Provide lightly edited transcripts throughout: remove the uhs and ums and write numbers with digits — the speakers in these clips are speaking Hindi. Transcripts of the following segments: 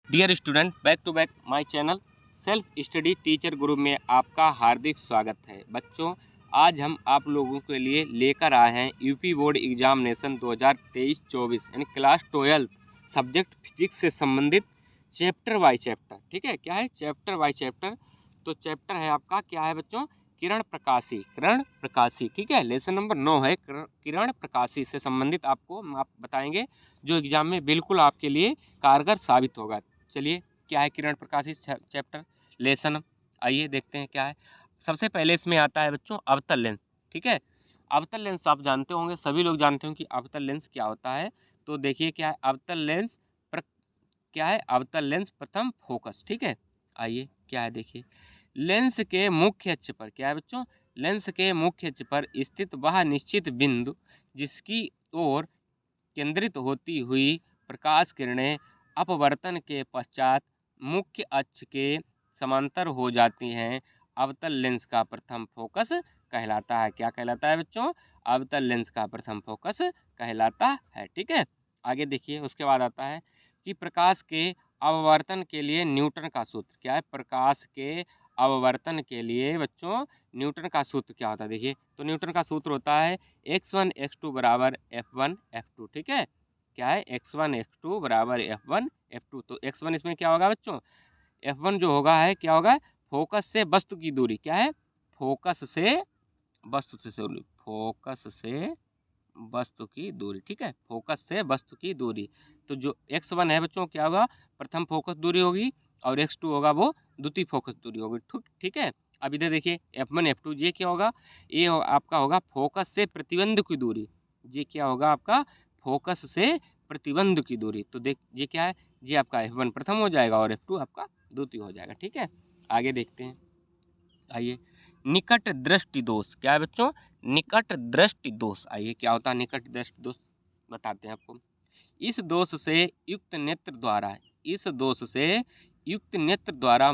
Dear student, back to back my channel self study teacher Guru में आपका हार्दिक स्वागत है। बच्चों, आज हम आप लोगों के लिए लेकर आए हैं यूपी बोर्ड एग्जामिनेशन 2023-24 यानी क्लास 12 सब्जेक्ट फिजिक्स से संबंधित चैप्टर बाय चैप्टर। ठीक है, क्या है चैप्टर बाय चैप्टर? तो चैप्टर है आपका क्या है बच्चों? किरण प्रकाशी। ठीक है, लेसन नंबर 9 है किरण प्रकाशी से संबंधित आपको आप बताएंगे, जो एग्जाम में बिल्कुल आपके लिए कारगर साबित होगा। चलिए, क्या है किरण प्रकाशी चैप्टर लेसन, आइए देखते हैं क्या है। सबसे पहले इसमें आता है बच्चों अवतल लेंस। ठीक है, अवतल लेंस आप जानते होंगे, सभी लोग जानते होंगे कि अवतल लेंस क्या होता है। तो देखिए क्या है अवतल लेंस क्या है अवतल लेंस प्रथम फोकस। ठीक है, आइए क्या है देखिए, लेंस के मुख्य अक्ष पर क्या है बच्चों? लेंस के मुख्य अक्ष पर स्थित वह निश्चित बिंदु जिसकी ओर केंद्रित होती हुई प्रकाश किरणें अपवर्तन के पश्चात मुख्य अक्ष के समांतर हो जाती हैं, अवतल लेंस का प्रथम फोकस कहलाता है। क्या कहलाता है बच्चों? अवतल लेंस का प्रथम फोकस कहलाता है। ठीक है, आगे देखिए, उसके बाद आता है कि प्रकाश के अपवर्तन के लिए न्यूटन का सूत्र क्या है? प्रकाश के अपवर्तन के लिए बच्चों न्यूटन का सूत्र क्या होता है? देखिए, तो न्यूटन का सूत्र होता है x1 x2 बराबर f1 f2। ठीक है, क्या है x1 x2 बराबर f1 f2। तो x1 इसमें क्या होगा बच्चों? f1 जो होगा है क्या होगा? फोकस से वस्तु की दूरी। क्या है? फोकस से वस्तु की दूरी। ठीक है, फोकस से वस्तु की दूरी। तो जो x1 है बच्चों क्या होगा? प्रथम फोकस दूरी होगी, और x2 होगा वो द्वितीय फोकस दूरी होगी। ठीक है, अब इधर देखिए f1 f2, ये क्या होगा? ये आपका होगा फोकस से प्रतिबंध की दूरी। ये क्या होगा आपका? फोकस से प्रतिबंध की दूरी। तो देख ये क्या है? ये आपका f1 प्रथम हो जाएगा और f2 आपका द्वितीय हो जाएगा। ठीक है, आगे देखते हैं, आइए। निकट दृष्टि दोष क्या है बच्चों? निकट दृष्टि दोष। आइए क्या होता है निकट दृष्टि दोष, बताते हैं आपको। इस दोष से युक्त नेत्र द्वारा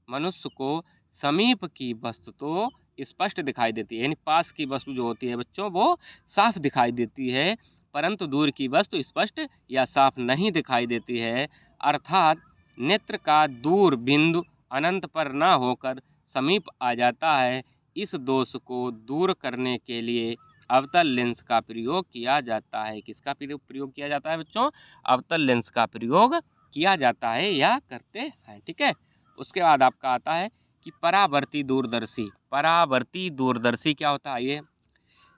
मनुष्य को समीप की वस्तु तो स्पष्ट दिखाई देती है, यानी पास की वस्तु जो होती है बच्चों वो साफ दिखाई देती है, परंतु दूर की वस्तु स्पष्ट या साफ नहीं दिखाई देती है। अर्थात नेत्र का दूर बिंदु अनंत पर न होकर समीप आ जाता है। इस दोष को दूर करने के लिए अवतल लेंस का प्रयोग किया जाता है। किसका प्रयोग किया जाता है बच्चों? अवतल लेंस का प्रयोग किया जाता है या करते हैं। ठीक है, उसके बाद आपका आता है कि परावर्ती दूरदर्शी क्या होता है? ये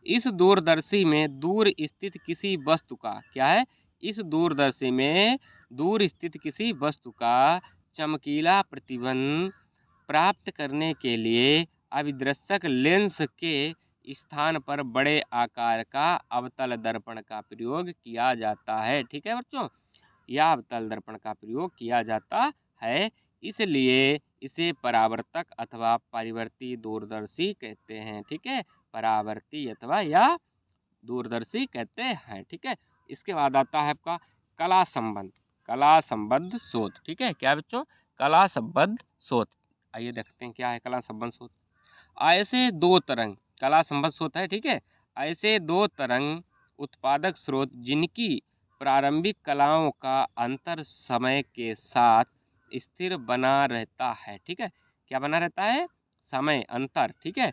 इस दूरदर्शी में दूर स्थित किसी वस्तु का क्या है? इस दूरदर्शी में दूर स्थित किसी वस्तु का चमकीला प्रतिबिंब प्राप्त करने के लिए अभिदर्शक लेंस के स्थान पर बड़े आकार का अवतल दर्पण का प्रयोग किया जाता है। ठीक है बच्चों, यह अवतल दर्पण का प्रयोग किया जाता है, इसलिए इसे परावर्तक अथवा परिवर्ती दूरदर्शी कहते हैं। ठीक है, परावर्ती अथवा या दूरदर्शी कहते हैं। ठीक है, इसके बाद आता है आपका कला संबद्ध शोध। ठीक है, क्या बच्चों? कला संबद्ध शोध। आइए देखते हैं क्या है कला संबद्ध शोध। ऐसे दो तरंग कला संबद्ध शोध है। ठीक है, ऐसे दो तरंग उत्पादक स्रोत जिनकी प्रारंभिक कलाओं का अंतर समय के साथ स्थिर बना रहता है। ठीक है, क्या बना रहता है? समय अंतर। ठीक है,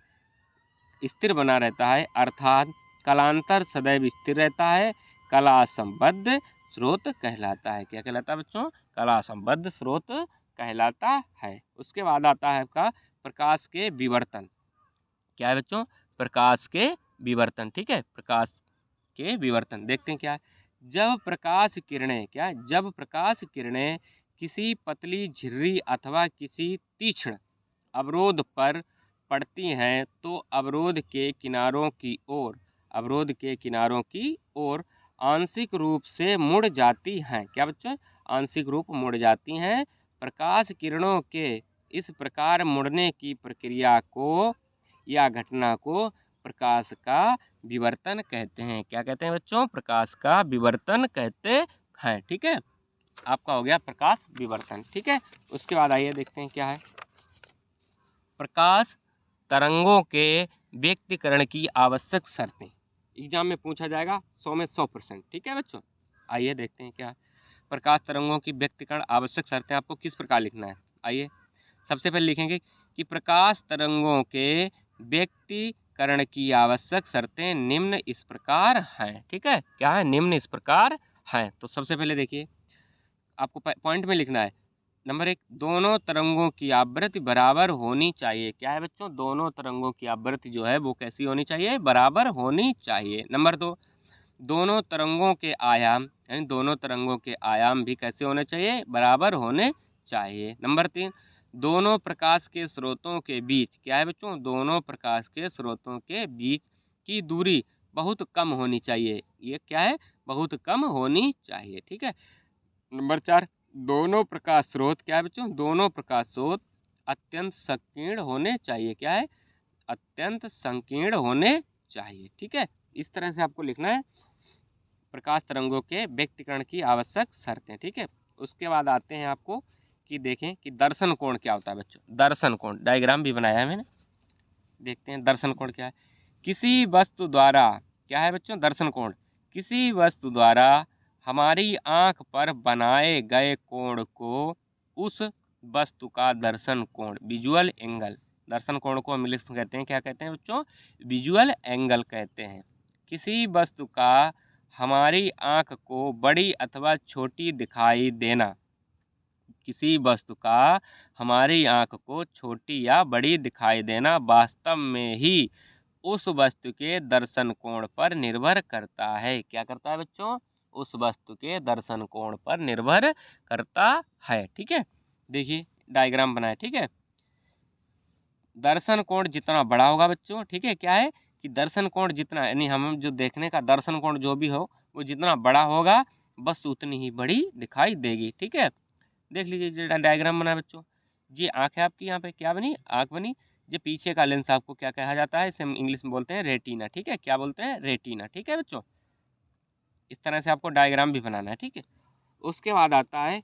स्थिर बना रहता है, अर्थात कलांतर सदैव स्थिर रहता है, कला संबद्ध स्रोत कहलाता है। क्या कहलाता है बच्चों? कला संबद्ध स्रोत कहलाता है। उसके बाद आता है आपका प्रकाश के विवर्तन। क्या है बच्चों? प्रकाश के विवर्तन। ठीक है, प्रकाश के विवर्तन देखते हैं क्या है। जब प्रकाश किरणें किसी पतली झिर्री अथवा किसी तीक्ष्ण अवरोध पर पड़ती हैं तो अवरोध के किनारों की ओर आंशिक रूप से मुड़ जाती हैं। क्या बच्चों? आंशिक रूप मुड़ जाती हैं। प्रकाश किरणों के इस प्रकार मुड़ने की प्रक्रिया को या घटना को प्रकाश का विवर्तन कहते हैं। क्या कहते हैं बच्चों? प्रकाश का विवर्तन कहते हैं। ठीक है, आपका हो गया प्रकाश विवर्तन। ठीक है, उसके बाद आइए देखते हैं क्या है प्रकाश तरंगों के व्यक्तीकरण की आवश्यक शर्तें। एग्जाम में पूछा जाएगा 100 में 100%। ठीक है बच्चों, आइए देखते हैं क्या है प्रकाश तरंगों की व्यक्तीकरण आवश्यक शर्तें आपको किस प्रकार लिखना है। आइए सबसे पहले लिखेंगे कि प्रकाश तरंगों के व्यक्तीकरण की आवश्यक शर्तें निम्न इस प्रकार हैं। ठीक है, क्या है, निम्न इस प्रकार हैं। तो सबसे पहले देखिए आपको पॉइंट में लिखना है। नंबर 1, दोनों तरंगों की आवृत्ति बराबर होनी चाहिए। क्या है बच्चों, दोनों तरंगों की आवृत्ति जो है वो कैसी होनी चाहिए, बराबर होनी चाहिए। नंबर 2, दोनों तरंगों के आयाम यानी दोनों तरंगों के आयाम भी कैसे होने चाहिए, बराबर होने चाहिए। नंबर 3, दोनों प्रकाश के स्रोतों के बीच, क्या है बच्चों, दोनों प्रकाश के स्रोतों के बीच की दूरी बहुत कम होनी चाहिए। ये क्या है, बहुत कम होनी चाहिए। ठीक है। नंबर 4, दोनों प्रकाश स्रोत, क्या है बच्चों, दोनों प्रकाश स्रोत अत्यंत संकीर्ण होने चाहिए। क्या है, अत्यंत संकीर्ण होने चाहिए। ठीक है, इस तरह से आपको लिखना है प्रकाश तरंगों के व्यक्तीकरण की आवश्यक शर्तें। ठीक है, उसके बाद आते हैं आपको कि देखें कि दर्शन कोण क्या होता है बच्चों। दर्शन कोण डायग्राम भी बनाया है मैंने, देखते हैं दर्शन कोण क्या है। किसी वस्तु द्वारा, क्या है बच्चों, दर्शन कोण किसी वस्तु द्वारा हमारी आंख पर बनाए गए कोण को उस वस्तु का दर्शन कोण, विजुअल एंगल, दर्शन कोण को हम इंग्लिश में कहते हैं, क्या कहते हैं बच्चों, विजुअल एंगल कहते हैं। किसी वस्तु का हमारी आंख को बड़ी अथवा छोटी दिखाई देना, किसी वस्तु का हमारी आंख को छोटी या बड़ी दिखाई देना वास्तव में ही उस वस्तु के दर्शन कोण पर निर्भर करता है। क्या करता है बच्चों, उस वस्तु के दर्शन कोण पर निर्भर करता है। ठीक है, देखिए डायग्राम बनाए। ठीक है, दर्शन कोण जितना बड़ा होगा बच्चों, ठीक है, क्या है कि दर्शन कोण जितना, यानी हम जो देखने का दर्शन कोण जो भी हो वो जितना बड़ा होगा बस उतनी ही बड़ी दिखाई देगी। ठीक है, देख लीजिए जो डायग्राम बना बच्चों, ये आँख है आपकी, यहाँ पे क्या बनी, आँख बनी। ये पीछे का लेंस आपको क्या कहा जाता है, इसे हम इंग्लिश में बोलते हैं रेटिना। ठीक है, क्या बोलते हैं, रेटिना। ठीक है बच्चों, इस तरह से आपको डायग्राम भी बनाना है। ठीक है, उसके बाद आता है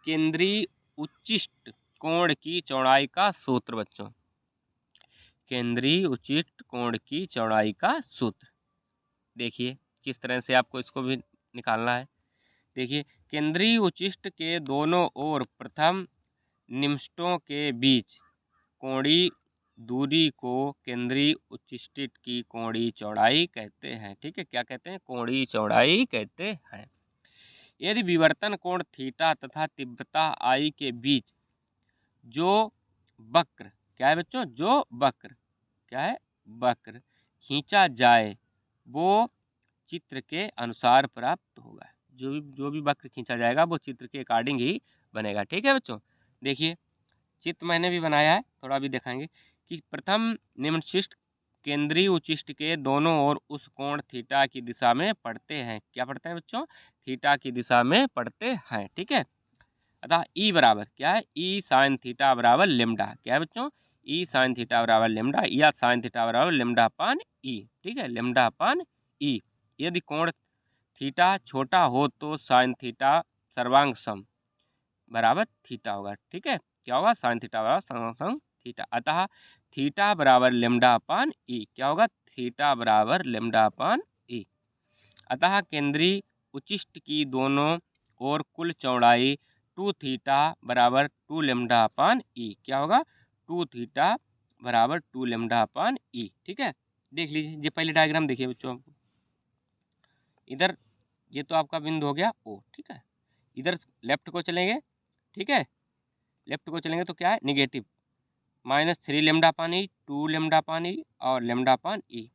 केंद्रीय उच्चिष्ट कोण की चौड़ाई का सूत्र बच्चों। केंद्रीय उच्चिष्ट कोण की चौड़ाई का सूत्र देखिए किस तरह से आपको इसको भी निकालना है। देखिए केंद्रीय उच्चिष्ट के दोनों ओर प्रथम निम्ष्टों के बीच कोणीय दूरी को केंद्रीय उच्चिष्ट की कोणीय चौड़ाई कहते हैं। ठीक है, क्या कहते हैं, कोणीय चौड़ाई कहते हैं। यदि विवर्तन कोण थीटा तथा तीव्रता आई के बीच जो वक्र, क्या है बच्चों, जो वक्र, क्या है, वक्र खींचा जाए वो चित्र के अनुसार प्राप्त होगा। जो भी वक्र खींचा जाएगा वो चित्र के अकॉर्डिंग ही बनेगा। ठीक है बच्चों, देखिए चित्र मैंने भी बनाया है, थोड़ा भी दिखाएंगे कि प्रथम निम्नशिष्ट केंद्रीय उच्चिष्ट के दोनों ओर उस कोण थीटा की दिशा में पड़ते हैं। क्या पड़ते हैं बच्चों, थीटा की दिशा में पड़ते हैं। ठीक है, अतः ई बराबर क्या है, ई साइन थीटा बराबर लेमडा, क्या है बच्चों, ई साइन थीटा बराबर लेमडा या साइन थीटा बराबर लेमडा अपान ई। ठीक है, लेमडा अपान ई। यदि कोण थीटा छोटा हो तो साइन थीटा सर्वांग सम बराबर थीटा होगा। ठीक है, क्या होगा, साइन थीटा बराबर सर्वांग थीटा। अतः थीटा बराबर लेमडा अपान ई, क्या होगा, थीटा बराबर लेमडा अपान ई। अतः केंद्रीय उच्चिष्ट की दोनों ओर कुल चौड़ाई 2 थीटा बराबर 2 लेमडा अपान ई, क्या होगा, 2 थीटा बराबर 2 लेमडा अपान ई। ठीक है, देख लीजिए ये पहले डायग्राम देखिए बच्चों, इधर ये तो आपका बिंदु हो गया ओ। ठीक है, इधर लेफ्ट को चलेंगे, ठीक है, लेफ्ट को चलेंगे तो क्या है, निगेटिव -3 लेमडा पान ई, 2 लेमडा पान ई और लेमडा पान ई।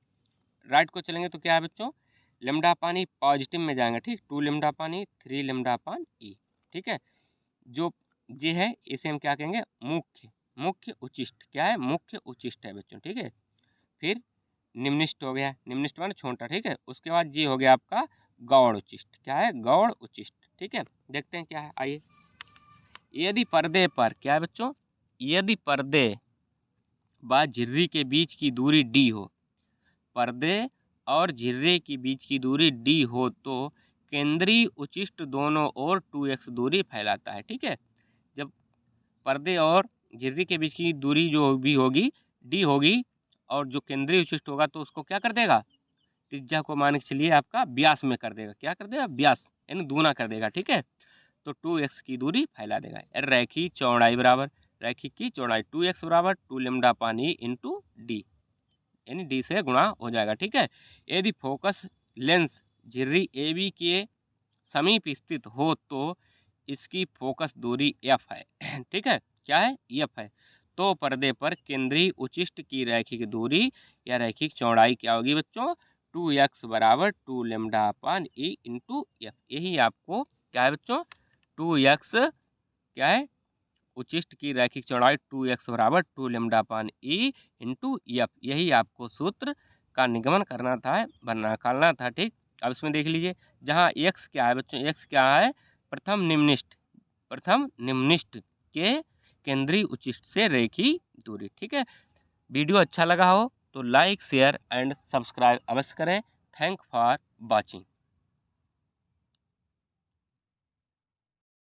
राइट को चलेंगे तो क्या है बच्चों, लेमडा पान ई पॉजिटिव में जाएंगे, ठीक, 2 लेमडा पान ई, 3 लेमडा पान ई। ठीक है, जो ये है इसे हम क्या कहेंगे, मुख्य उच्चिष्ट, क्या है, मुख्य उच्चिष्ट है बच्चों। ठीक है, फिर निम्निष्ट हो गया, निम्निष्ट माने छोटा। ठीक है, उसके बाद ये हो गया आपका गौड़ उच्चिष्ट, क्या है, गौड़ उच्चिष्ट। ठीक है, देखते हैं क्या है, आइए। यदि पर्दे पर, क्या है बच्चों, यदि पर्दे व झिर्री के बीच की दूरी डी हो, पर्दे और झिर्रे के बीच की दूरी डी हो तो केंद्रीय उच्चिष्ट दोनों ओर 2x दूरी फैलाता है। ठीक है, जब पर्दे और झिर्री के बीच की दूरी जो भी होगी डी होगी और जो केंद्रीय उच्चिष्ट होगा तो उसको क्या कर देगा, त्रिज्या को मान के चलिए आपका व्यास में कर देगा, क्या कर देगा, व्यास यानी दूना कर देगा, ठीक है। तो 2x की दूरी फैला देगा। रैखिक चौड़ाई बराबर, रैखिक की चौड़ाई 2x बराबर 2 लैम्डा अपान ई इंटू डी, यानी डी से गुणा हो जाएगा, ठीक है। यदि फोकस लेंस झिर्री ए बी के समीप स्थित हो तो इसकी फोकस दूरी f है ठीक है, क्या है, f है। तो पर्दे पर केंद्रीय उचिष्ट की रैखिक दूरी या रैखिक चौड़ाई क्या होगी बच्चों, 2x बराबर 2 लैम्डा अपान ई इंटू एफ। यही आपको क्या है बच्चों, 2x क्या है, उचिष्ट की रैखिक चौड़ाई 2x बराबर 2 लैम्डा अपान ई इंटू एफ, यही आपको सूत्र का निगमन करना था, निकालना था, ठीक। अब इसमें देख लीजिए, जहाँ x क्या है बच्चों, x क्या है, प्रथम निम्निष्ठ के केंद्रीय उचिष्ट से रेखी दूरी, ठीक है। वीडियो अच्छा लगा हो तो लाइक शेयर एंड सब्सक्राइब अवश्य करें। Thank for watching.